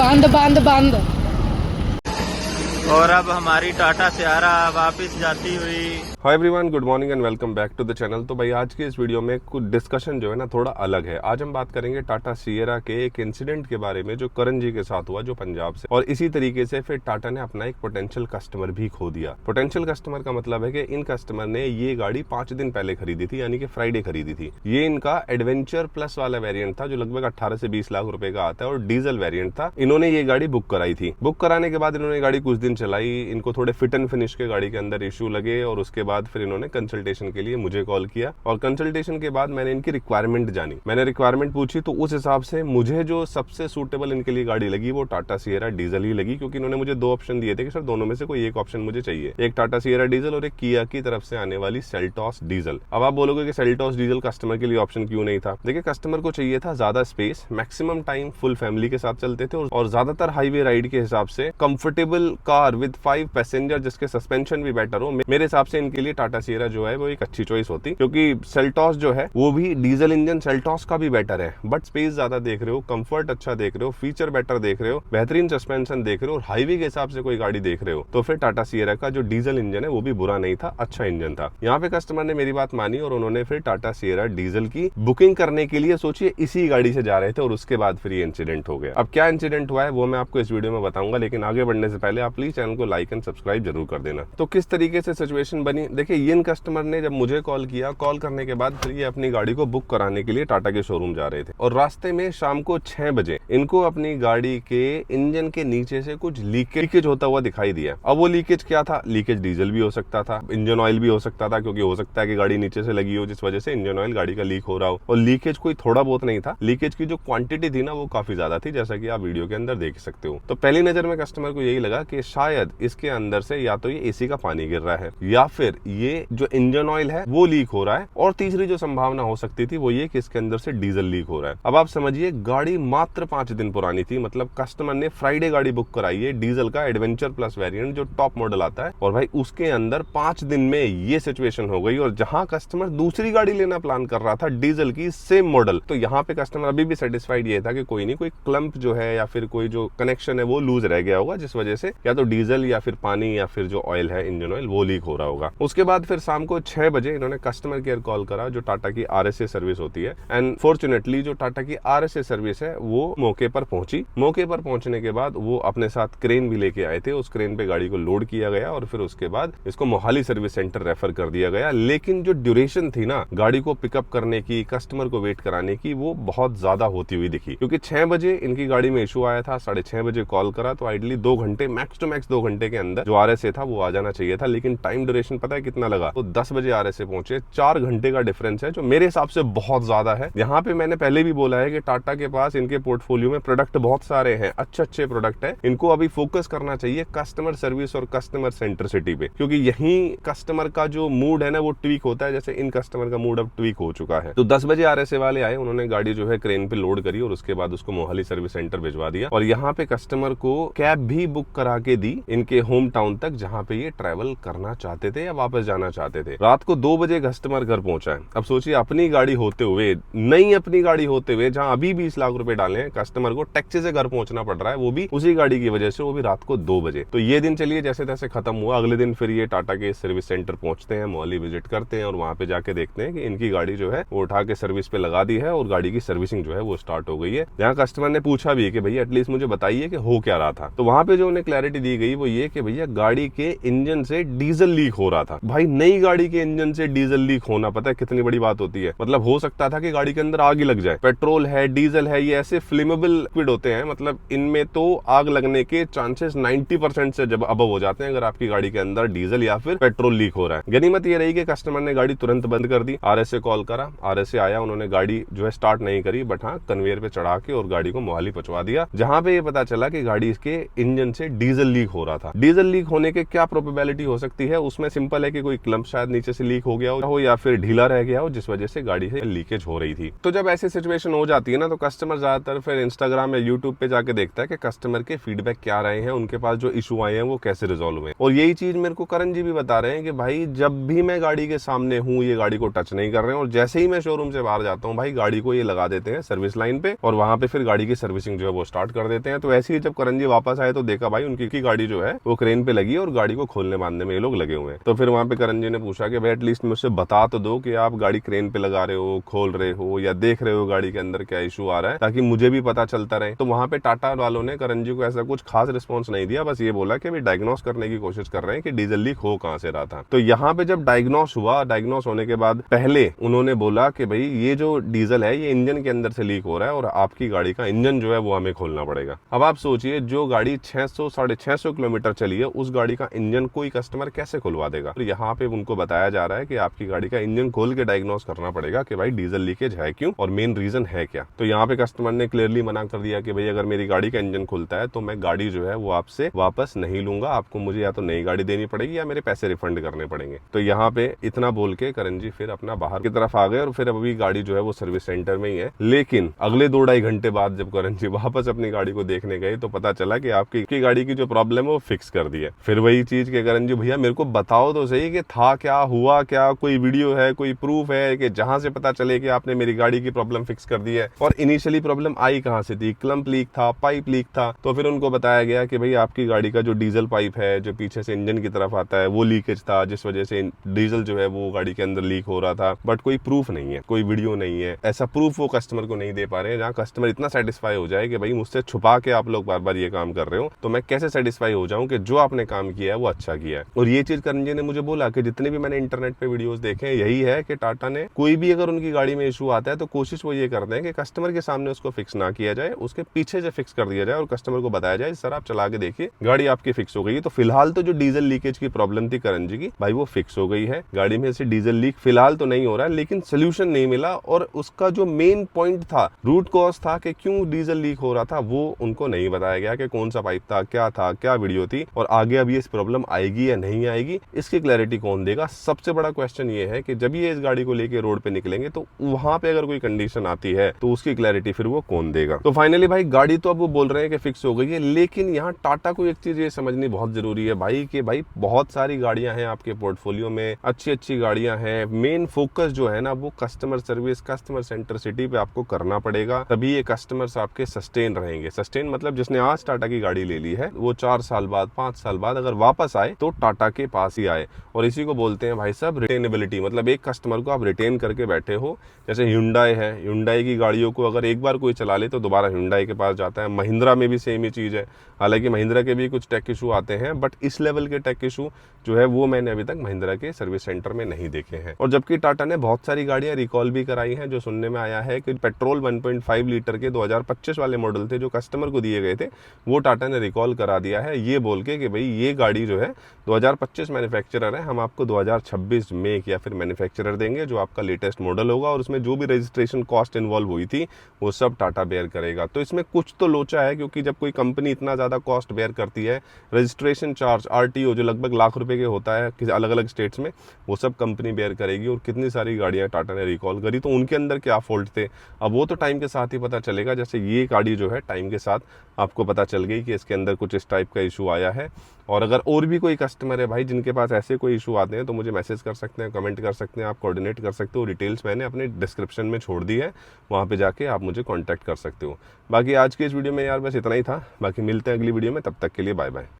बंद बंद बंद। और अब हमारी टाटा सियारा वापस जाती हुई। Hi everyone, good morning and welcome back to the channel. तो भाई आज के इस वीडियो में कुछ डिस्कशन जो है ना थोड़ा अलग है। आज हम बात करेंगे टाटा सिएरा के एक इंसिडेंट के बारे में जो करण जी के साथ हुआ, जो पंजाब से, और इसी तरीके से फिर टाटा ने अपना एक पोटेंशियल कस्टमर भी खो दिया। पोटेंशियल कस्टमर का मतलब है कि इन कस्टमर ने ये गाड़ी 5 दिन पहले खरीदी थी, यानी कि फ्राइडे खरीदी थी। ये इनका एडवेंचर प्लस वाला वेरिएंट था जो लगभग 18 से 20 लाख रुपए का आता है और डीजल वेरिएंट था। इन्होंने ये गाड़ी बुक कराई थी। बुक कराने के बाद इन्होंने गाड़ी कुछ दिन चलाई, इनको थोड़े फिट एंड फिनिश के गाड़ी के अंदर इश्यू लगे और उसके बाद फिर इन्होंने कंसल्टेशन के लिए मुझे कॉल किया और कंसल्टेशन के बाद मैंने इनकी रिक्वायरमेंट जानी। मैंने रिक्वायरमेंट पूछी तो उस हिसाब से मुझे जो सबसे सूटेबल इनके लिए गाड़ी लगी वो टाटा सिएरा डीजल ही लगी, क्योंकि इन्होंने मुझे 2 ऑप्शन दिए थे कि सर दोनों में से कोई एक ऑप्शन मुझे चाहिए, एक टाटा सिएरा डीजल और एक किया की तरफ से आने वाली सेल्टॉस डीजल। अब आप बोलोगे कि सेल्टॉस डीजल कस्टमर के लिए ऑप्शन क्यों नहीं था? देखिए, कस्टमर को चाहिए था ज्यादा space, maximum time full family के साथ चलते थे और ज्यादातर हाईवे राइड के हिसाब से कंफर्टेबल कार विद 5 पैसेंजर जिसके सस्पेंशन भी बेटर हो। मेरे हिसाब से इनके लिए टाटा सिएरा जो है वो एक अच्छी चॉइस होती, क्योंकि सेल्टॉस जो है वो भी डीजल इंजन सेल्टॉस का भी बेटर है, बट स्पेस ज्यादा देख रहे हो, कंफर्ट अच्छा देख रहे हो, फीचर बेटर देख रहे हो, बेहतरीन सस्पेंशन देख रहे हो और हाईवे के हिसाब से कोई गाड़ी देख रहे हो, तो फिर टाटा सिएरा का जो डीजल इंजन है वो भी बुरा नहीं था, अच्छा इंजन था। यहाँ पे कस्टमर ने मेरी बात मानी और उन्होंने फिर टाटा सिएरा डीजल की बुकिंग करने के लिए सोचिए इसी गाड़ी से जा रहे थे और उसके बाद फिर ये इंसिडेंट हो गया। अब क्या इंसिडेंट हुआ है वो मैं आपको इस वीडियो में बताऊंगा, लेकिन आगे बढ़ने से पहले आप प्लीज चैनल को लाइक एंड सब्सक्राइब जरूर कर देना। तो किस तरीके से सिचुएशन बनी, देखिए, इन कस्टमर ने जब मुझे कॉल किया, कॉल करने के बाद फिर ये अपनी गाड़ी को बुक कराने के लिए टाटा के शोरूम जा रहे थे और रास्ते में शाम को 6 बजे इनको अपनी गाड़ी के इंजन के नीचे से कुछ लीकेज होता हुआ दिखाई दिया। अब वो लीकेज क्या था? लीकेज डीजल भी हो सकता था, इंजन ऑयल भी हो सकता था, क्योंकि हो सकता है कि गाड़ी नीचे से लगी हो जिस वजह से इंजन ऑयल गाड़ी का लीक हो रहा हो। और लीकेज कोई थोड़ा बहुत नहीं था, लीकेज की जो क्वांटिटी थी ना वो काफी ज्यादा थी, जैसा कि आप वीडियो के अंदर देख सकते हो। तो पहली नजर में कस्टमर को यही लगा कि शायद इसके अंदर से या तो ये एसी का पानी गिर रहा है या फिर ये जो इंजन ऑयल है वो लीक हो रहा है, और तीसरी जो संभावना हो सकती थी वो ये कि इसके अंदर से डीजल लीक हो रहा है। अब आप समझिए, गाड़ी मात्र 5 दिन पुरानी थी, मतलब कस्टमर ने फ्राइडे गाड़ी बुक कराई है, डीजल का एडवेंचर प्लस वेरिएंट जो टॉप मॉडल आता है, और भाई उसके अंदर 5 दिन में ये सिचुएशन हो गई। और जहां कस्टमर दूसरी गाड़ी लेना प्लान कर रहा था डीजल की सेम मॉडल, तो यहाँ पे कस्टमर अभी भी सेटिस्फाइड ये था कि कोई नहीं, कोई क्लम्प जो है या फिर कोई जो कनेक्शन है वो लूज रह गया होगा, जिस वजह से या तो डीजल या फिर पानी या फिर जो ऑयल है इंजन ऑयल वो लीक हो रहा होगा। उसके बाद फिर शाम को 6 बजे इन्होंने कस्टमर केयर कॉल करा, जो टाटा की RSA सर्विस होती है, एंड फॉर्चुनेटली जो टाटा की RSA सर्विस है वो मौके पर पहुंची। मौके पर पहुंचने के बाद वो अपने साथ क्रेन भी लेके आए थे, उस क्रेन पे गाड़ी को लोड किया गया और फिर उसके बाद इसको मोहाली सर्विस सेंटर रेफर कर दिया गया। लेकिन जो ड्यूरेशन थी ना गाड़ी को पिकअप करने की, कस्टमर को वेट कराने की, वो बहुत ज्यादा होती हुई दिखी, क्योंकि 6 बजे इनकी गाड़ी में इशू आया था, 6:30 बजे कॉल करा तो आइडली 2 घंटे, मैक्स टू मैक्स 2 घंटे के अंदर जो RSA था वो आ जाना चाहिए था, लेकिन टाइम ड्यूरेशन पता है कितना लगा? तो 10 बजे RSA पहुंचे। 4 घंटे का डिफरेंस है, जो मेरे हिसाब से बहुत ज्यादा है। यहाँ पे मैंने पहले भी बोला है कि टाटा के पास इनके पोर्टफोलियो में प्रोडक्ट बहुत सारे हैं, अच्छे प्रोडक्ट है, इनको अभी फोकस करना चाहिए कस्टमर सर्विस और कस्टमर सेंट्रिसिटी पे, क्योंकि यही कस्टमर का जो मूड है ना वो ट्वीक होता है, जैसे इन कस्टमर का मूड अब ट्वीक हो चुका है। तो 10 बजे RSA वाले आए, उन्होंने गाड़ी जो है क्रेन पे लोड करी और उसके बाद उसको मोहाली सर्विस सेंटर भिजवा दिया और यहाँ पे कस्टमर को कैब भी बुक करा के दी इनके होम टाउन तक, जहाँ पे ये ट्रेवल करना चाहते थे या वापस जाना चाहते थे। रात को 2 बजे कस्टमर घर पहुंचा है। अब सोचिए, अपनी गाड़ी होते हुए, नई अपनी गाड़ी होते हुए, जहां अभी 20 लाख रुपए डाले हैं, कस्टमर को टैक्सी से घर पहुंचना पड़ रहा है, वो भी उसी गाड़ी की वजह से, वो भी रात को 2 बजे। तो ये दिन चलिए जैसे तैसे खत्म हुआ। अगले दिन फिर ये टाटा के सर्विस सेंटर पहुंचते हैं, मोहाली विजिट करते हैं और वहां पे जाके देखते हैं कि इनकी गाड़ी जो है वो उठा के सर्विस पे लगा दी है और गाड़ी की सर्विसिंग जो है वो स्टार्ट हो गई है। जहाँ कस्टमर ने पूछा भी कि भैया एटलीस्ट मुझे बताइए कि हो क्या रहा था, तो वहां पे जो उन्हें क्लैरिटी दी गई वो ये कि भैया गाड़ी के इंजन से डीजल लीक हो रहा था। भाई नई गाड़ी के इंजन से डीजल लीक होना पता है कितनी बड़ी बात होती है? मतलब हो सकता था कि गाड़ी के अंदर आग ही लग जाए। पेट्रोल है, डीजल है, ये ऐसे फ्लेमेबल लिक्विड होते हैं, मतलब इनमें तो आग लगने के चांसेस 90% से जब अबव हो जाते हैं अगर आपकी गाड़ी के अंदर डीजल या फिर पेट्रोल लीक हो रहा है। गनीमत ये रही कि कस्टमर ने गाड़ी तुरंत बंद कर दी, RSA कॉल करा, RSA आया, उन्होंने गाड़ी जो है स्टार्ट नहीं करी, बट हाँ कन्वेयर पे चढ़ा के और गाड़ी को मोहाली पहुंचवा दिया, जहां पे ये पता चला कि गाड़ी इसके इंजन से डीजल लीक हो रहा था। डीजल लीक होने के क्या प्रोबेबिलिटी हो सकती है? उसमें सिंपल है कि कोई क्लम्प शायद नीचे से लीक हो गया हो या फिर ढीला रह गया हो, जिस वजह से गाड़ी से लीकेज हो रही थी। तो जब ऐसी सिचुएशन हो जाती है ना, तो कस्टमर ज्यादातर फिर इंस्टाग्राम या यूट्यूब पे जाके देखता है कि कस्टमर के फीडबैक क्या रहे हैं, उनके पास जो इशू आए हैं वो कैसे रिजॉल्व हुए। और यही चीज मेरे को करण जी भी बता रहे हैं कि भाई जब भी मैं गाड़ी के सामने हूँ, ये गाड़ी को टच नहीं कर रहे हैं, और जैसे ही मैं शोरूम से बाहर जाता हूँ भाई गाड़ी को ये लगा देते हैं सर्विस लाइन पे, और वहां पे फिर गाड़ी की सर्विसिंग जो है वो स्टार्ट कर देते हैं। तो ऐसे ही जब करण जी वापस आए तो देखा भाई उनकी गाड़ी जो है वो क्रेन पे लगी और गाड़ी को खोलने बांधने में ये लोग लगे हुए हैं। तो फिर वहां पे करण जी ने पूछा कि भाई एटलीस्ट मुझसे बता तो दो कि आप गाड़ी क्रेन पे लगा रहे हो, खोल रहे हो, या देख रहे हो गाड़ी के अंदर क्या इशू आ रहा है, ताकि मुझे भी पता चलता रहे। तो वहां पे टाटा वालों ने करण जी को ऐसा कुछ खास रिस्पॉन्स नहीं दिया, बस ये बोला कि भाई डायग्नोस करने की कोशिश कर रहे हैं कि डीजल लीक हो कहां से रहा था। तो यहाँ पे जब डायग्नोस हुआ, डायग्नोस होने के बाद पहले उन्होंने बोला कि भाई ये जो डीजल है ये इंजन के अंदर से लीक हो रहा है और आपकी गाड़ी का इंजन जो है वो हमें खोलना पड़ेगा। अब आप सोचिए, जो गाड़ी 600-650 किलोमीटर चली है उस गाड़ी का इंजन कोई कस्टमर कैसे खुलवा देगा? तो यहाँ पे उनको बताया जा रहा है कि आपकी गाड़ी का इंजन खोल के डायग्नोस करना पड़ेगा कि भाई डीजल लीकेज है क्यों और मेन रीजन है क्या। तो यहाँ पे कस्टमर ने क्लियरली मना कर दिया कि भाई अगर मेरी गाड़ी का इंजन खुलता है तो मैं गाड़ी जो है वो आपसे वापस नहीं लूंगा, आपको मुझे या तो नई गाड़ी देनी पड़ेगी या मेरे पैसे रिफंड करने पड़ेंगे। तो यहाँ पे इतना बोल के करण जी फिर अपना बाहर की तरफ आ गए और फिर अभी गाड़ी जो है वो सर्विस सेंटर में ही है। लेकिन अगले 2-2.5 घंटे बाद जब करण जी वापस अपनी गाड़ी को देखने गए तो पता चला कि आपकी गाड़ी की जो प्रॉब्लम है वो फिक्स कर दी है। फिर वही चीज के करण जी भैया मेरे को बताओ तो सही कि था क्या, हुआ क्या, कोई वीडियो है, कोई प्रूफ है कि जहां से पता चले कि आपने मेरी गाड़ी की प्रॉब्लम फिक्स कर दी है। और इनिशियली प्रॉब्लम आई कहां से थी? क्लम्प लीक था, पाइप लीक था। तो फिर उनको बताया गया कि भाई आपकी गाड़ी का जो डीजल पाइप है जो पीछे से इंजन की तरफ आता है वो लीकेज था, जिस वजह से डीजल जो है वो गाड़ी के अंदर लीक हो रहा था। बट कोई प्रूफ नहीं है, कोई वीडियो नहीं है, ऐसा प्रूफ वो कस्टमर को नहीं दे पा रहे हैं जहां कस्टमर इतना सेटिस्फाई हो जाए कि भाई मुझसे छुपा के आप लोग बार बार ये काम कर रहे हो, तो मैं कैसे सेटिस्फाई हो जाऊं कि जो आपने काम किया है वो अच्छा किया है। और ये चीज करण जी ने मुझे बोला कि जितने भी मैंने इंटरनेट पे वीडियोस देखे हैं यही है कि टाटा ने कोई भी अगर उनकी गाड़ी में इशू आता है तो कोशिश वो ये करते हैं कि कस्टमर के सामने उसको फिक्स ना किया जाए, उसके पीछे से फिक्स कर दिया जाए और कस्टमर को बताया जाए सर आप चला के देखिए गाड़ी आपकी फिक्स हो गई है। तो फिलहाल तो जो डीजल लीकेज की प्रॉब्लम थी करण जी की भाई वो फिक्स हो गई है, गाड़ी में से डीजल लीक फिलहाल तो नहीं हो रहा है, लेकिन सोल्यूशन नहीं मिला। और उसका जो मेन पॉइंट था, रूट कॉज था कि क्यों डीजल लीक हो रहा था, वो उनको नहीं बताया गया कि कौन सा पाइप था, क्या वीडियो थी, और आगे अब ये इस प्रॉब्लम आएगी या नहीं आएगी इसकी क्लैरिटी कौन देगा। सबसे बड़ा क्वेश्चन ये है कि जब ये इस गाड़ी को लेके रोड पे निकलेंगे तो वहां पे अगर कोई कंडीशन आती है तो उसकी क्लैरिटी फिर वो कौन देगा। तो फाइनली भाई गाड़ी तो अब वो बोल रहे हैं कि फिक्स हो गई है, लेकिन यहाँ टाटा को एक चीज ये समझनी बहुत जरूरी है भाई कि भाई बहुत सारी गाड़ियां हैं आपके पोर्टफोलियो में, अच्छी गाड़ियां हैं, मेन फोकस जो है ना वो कस्टमर सर्विस, कस्टमर सेंट्रिसिटी पे आपको करना पड़ेगा, तभी ये कस्टमर्स आपके सस्टेन रहेंगे। सस्टेन मतलब जिसने आज टाटा की गाड़ी ले ली है वो 4 साल बाद 5 साल बाद अगर वापस आए तो टाटा के पास ही आए। और इसी को बोलते हैं भाई साहब रिटेनेबिलिटी, मतलब एक कस्टमर को आप रिटेन करके बैठे हो। जैसे Hyundai है, Hyundai की गाड़ियों को अगर एक बार कोई चला ले तो दोबारा Hyundai के पास जाता है। महिंद्रा में भी सेम ही चीज है, हालांकि महिंद्रा के भी कुछ टेक इशू आते हैं बट इस लेवल के टेक इशू जो है वो मैंने अभी तक महिंद्रा के सर्विस सेंटर में नहीं देखे हैं। और जबकि टाटा ने बहुत सारी गाड़ियां रिकॉल भी कराई हैं, जो सुनने में आया है कि पेट्रोल 1.5 लीटर के 2025 वाले मॉडल थे जो कस्टमर को दिए गए थे वो टाटा ने रिकॉल करा दिया है, ये बोल के कि भाई ये गाड़ी जो है 2025 मैन्युफैक्चरर है, हम आपको 2026 मेक या फिर मैन्युफैक्चरर देंगे जो आपका लेटेस्ट मॉडल होगा, और उसमें जो भी रजिस्ट्रेशन कॉस्ट इन्वॉल्व हुई थी वो सब टाटा बेयर करेगा। तो इसमें कुछ तो लोचा है, क्योंकि जब कोई कंपनी इतना ज्यादा कॉस्ट बेयर करती है, रजिस्ट्रेशन चार्ज RTO जो लगभग लाख रुपए के होता है अलग अलग स्टेट्स में, वो सब कंपनी बेयर करेगी। और कितनी सारी गाड़ियां टाटा ने रिकॉल करी तो उनके अंदर क्या फॉल्ट थे अब वो तो टाइम के साथ ही पता चलेगा। जैसे ये गाड़ी जो है टाइम के साथ आपको पता चल गई कि इसके अंदर कुछ इस टाइप का इशू आया है। और अगर और भी कोई कस्टमर है भाई जिनके पास ऐसे कोई इशू आते हैं तो मुझे मैसेज कर सकते हैं, कमेंट कर सकते हैं, आप कोऑर्डिनेट कर सकते हो। डिटेल्स मैंने अपने डिस्क्रिप्शन में छोड़ दी है, वहां पे जाके आप मुझे कांटेक्ट कर सकते हो। बाकी आज के इस वीडियो में यार बस इतना ही था, बाकी मिलते हैं अगली वीडियो में, तब तक के लिए बाय बाय।